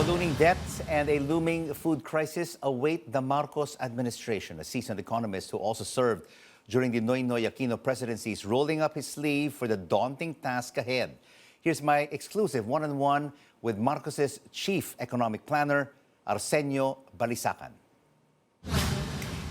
Ballooning debts and a looming food crisis await the Marcos administration. A seasoned economist who also served during the Noynoy Aquino presidency is rolling up his sleeve for the daunting task ahead. Here's my exclusive one-on-one with Marcos's chief economic planner, Arsenio Balisacan.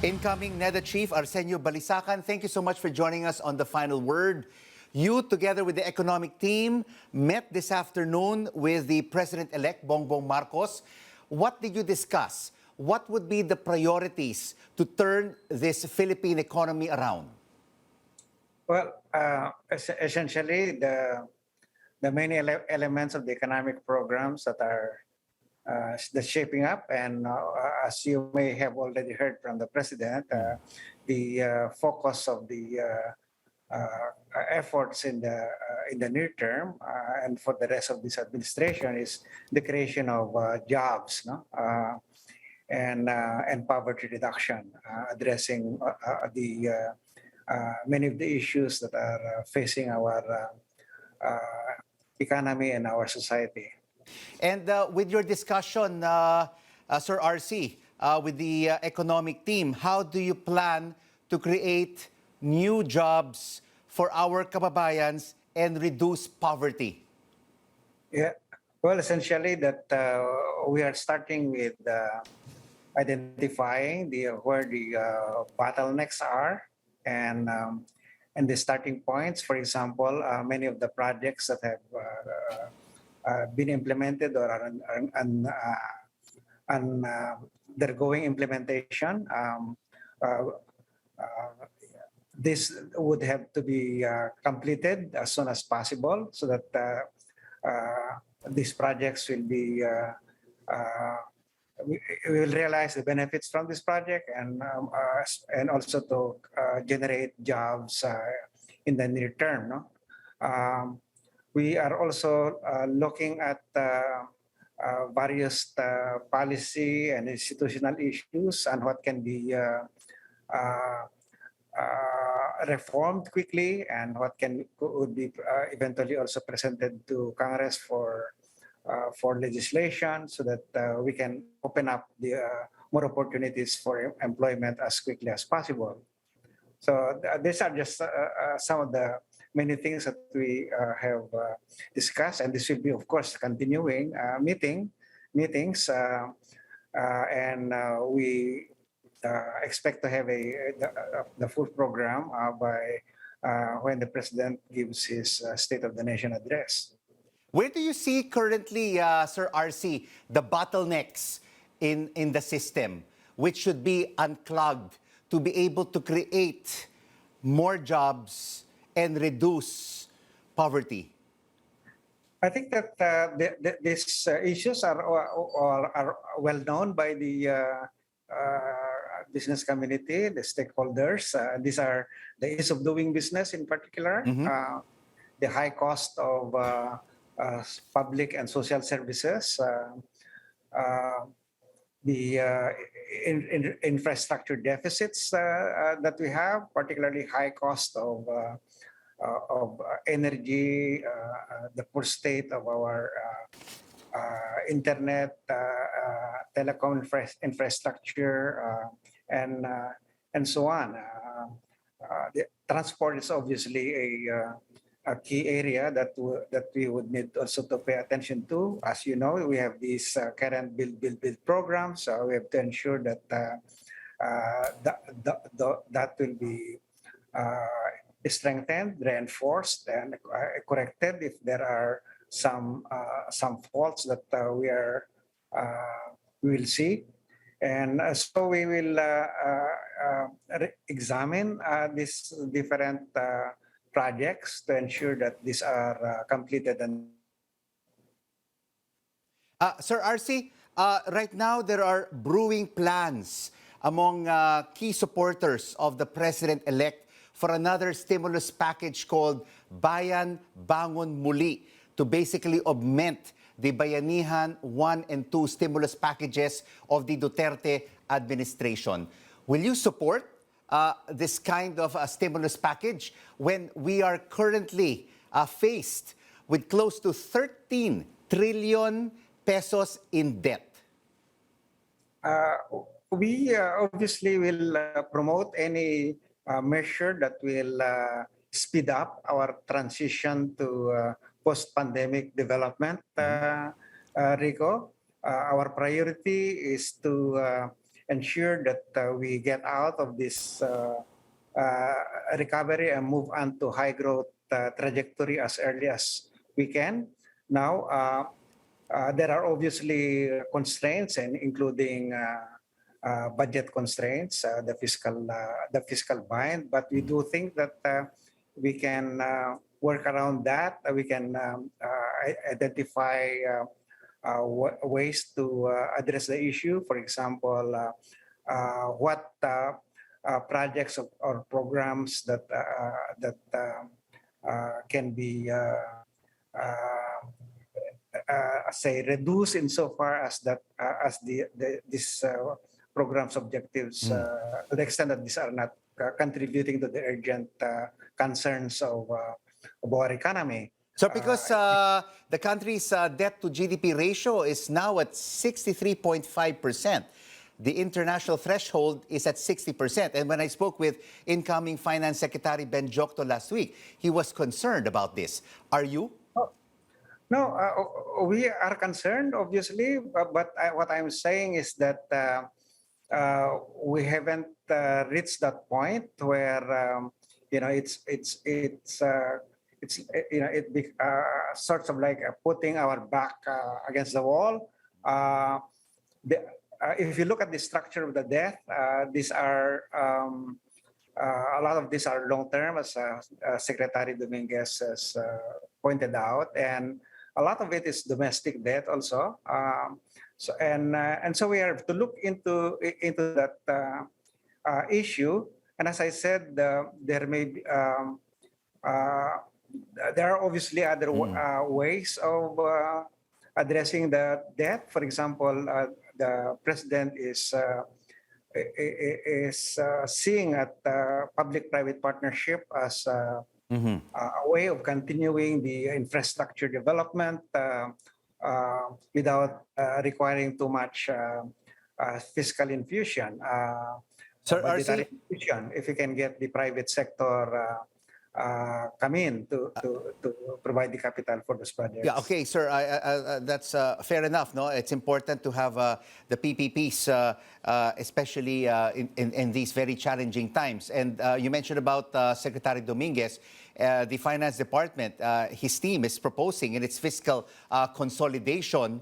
Incoming NEDA chief Arsenio Balisacan, thank you so much for joining us on The Final Word. You, together with the economic team, met this afternoon with the President-elect, Bongbong Marcos. What did you discuss? What would be the priorities to turn this Philippine economy around? Well, essentially, the main elements of the economic programs that are shaping up, and as you may have already heard from the President, the focus of the efforts in the near term and for the rest of this administration is the creation of jobs, no? And poverty reduction, addressing the many of the issues that are facing our economy and our society. And with your discussion, Sir RC, with the economic team, how do you plan to create new jobs for our kababayans and reduce poverty? Yeah, well, essentially that we are starting with identifying where the bottlenecks are and the starting points. For example, many of the projects that have been implemented or are undergoing implementation. This would have to be completed as soon as possible so that these projects will be we will realize the benefits from this project and also to generate jobs in the near term. No? We are also looking at various policy and institutional issues and what can be reformed quickly and what would be eventually also presented to Congress for legislation so that we can open up the more opportunities for employment as quickly as possible. So these are just some of the many things that we have discussed, and this will be, of course, continuing meetings, and we expect to have the full program by when the President gives his State of the Nation address. Where do you see currently, Sir RC, the bottlenecks in the system, which should be unclogged to be able to create more jobs and reduce poverty? I think that these issues are well known by the business community, the stakeholders. These are the ease of doing business in particular, the high cost of public and social services, the infrastructure deficits that we have, particularly high cost of energy, the poor state of our internet, telecom infrastructure, and so on. The transport is obviously a key area that we would need also to pay attention to. As you know, we have these current build programs. So we have to ensure that that will be strengthened, reinforced, and corrected if there are some faults that we will see. And so we will examine these different projects to ensure that these are completed. And Sir RC, right now there are brewing plans among key supporters of the President-elect for another stimulus package called Bayan Bangon Muli to basically augment the Bayanihan 1 and 2 stimulus packages of the Duterte administration. Will you support this kind of a stimulus package when we are currently faced with close to 13 trillion pesos in debt? Uh, we obviously will promote any measure that will speed up our transition to post-pandemic development, Rico. Our priority is to ensure that we get out of this uh, recovery and move on to high growth trajectory as early as we can. Now, there are obviously constraints, and including budget constraints, the fiscal bind. But we do think that we can work around that. We can identify ways to address the issue. For example, what projects or programs that can be say reduce insofar as that as these programs objectives to the extent that these are not contributing to the urgent concerns of our economy. So because the country's debt to GDP ratio is now at 63.5%, the international threshold is at 60%. And when I spoke with incoming Finance Secretary Ben Jocto last week, he was concerned about this. Are you? No, we are concerned, obviously, but what I'm saying is that we haven't reached that point where it's sorts of like putting our back against the wall. If you look at the structure of the debt, these are a lot of these are long term, as Secretary Dominguez has pointed out, and a lot of it is domestic debt also. So we have to look into that issue. And as I said, there may be there are obviously other ways of addressing the debt. For example, the president is seeing at public-private partnership as a way of continuing the infrastructure development without requiring too much fiscal infusion, Sir budgetary RC? infusion, if you can get the private sector come in to provide the capital for those projects. Yeah, okay, sir. That's fair enough. No, it's important to have the PPPs, especially in these very challenging times. And you mentioned about Secretary Dominguez, the Finance Department. His team is proposing in its fiscal consolidation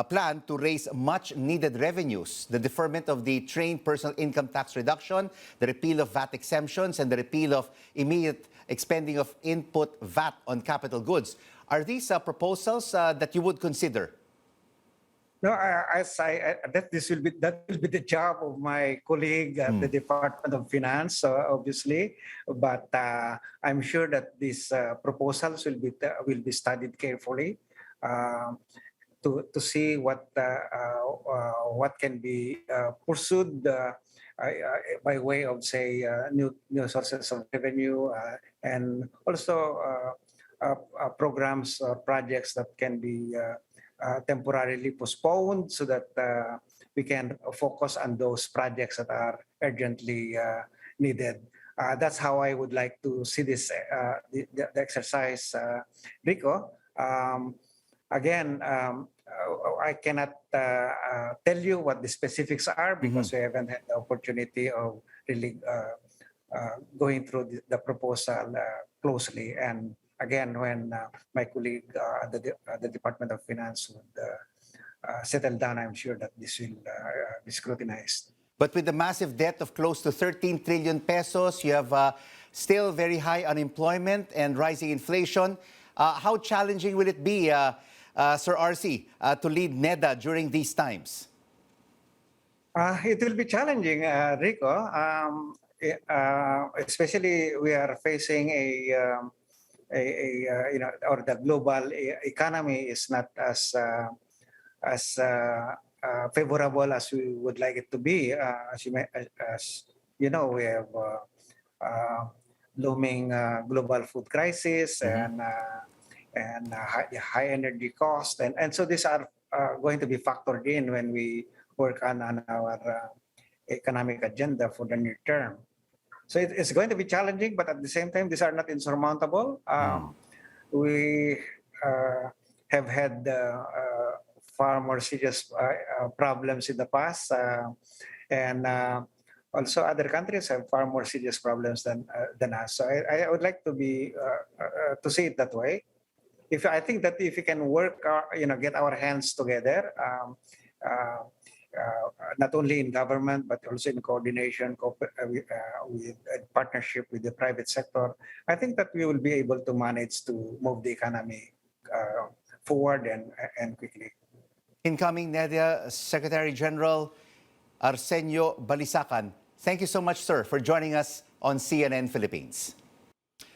plan to raise much-needed revenues, the deferment of the trained personal income tax reduction, the repeal of VAT exemptions, and the repeal of immediate expending of input VAT on capital goods. Are these proposals that you would consider? No, that will be the job of my colleague at the Department of Finance, obviously. But I'm sure that these proposals will be studied carefully. To see what can be pursued by way of, say, new sources of revenue, and also programs or projects that can be temporarily postponed, so that we can focus on those projects that are urgently needed. That's how I would like to see this the exercise, Rico. Again, I cannot tell you what the specifics are because we haven't had the opportunity of really going through the proposal closely. And again, when my colleague at the Department of Finance would settle down, I'm sure that this will be scrutinized. But with the massive debt of close to 13 trillion pesos, you have still very high unemployment and rising inflation. How challenging will it be, Sir RC, to lead NEDA during these times? It will be challenging, Rico. Especially we are facing or the global economy is not as favorable as we would like it to be. As you know, we have looming global food crisis, and and high energy cost. And so these are going to be factored in when we work on our economic agenda for the near term. So it's going to be challenging, but at the same time, these are not insurmountable. We have had far more serious problems in the past, and also other countries have far more serious problems than us. So I would like to be to see it that way. If I think that if we can work, get our hands together, uh, not only in government but also in coordination with partnership with the private sector, I think that we will be able to manage to move the economy forward and quickly. Incoming NEDIA Secretary General Arsenio Balisacan. Thank you so much, sir, for joining us on CNN Philippines.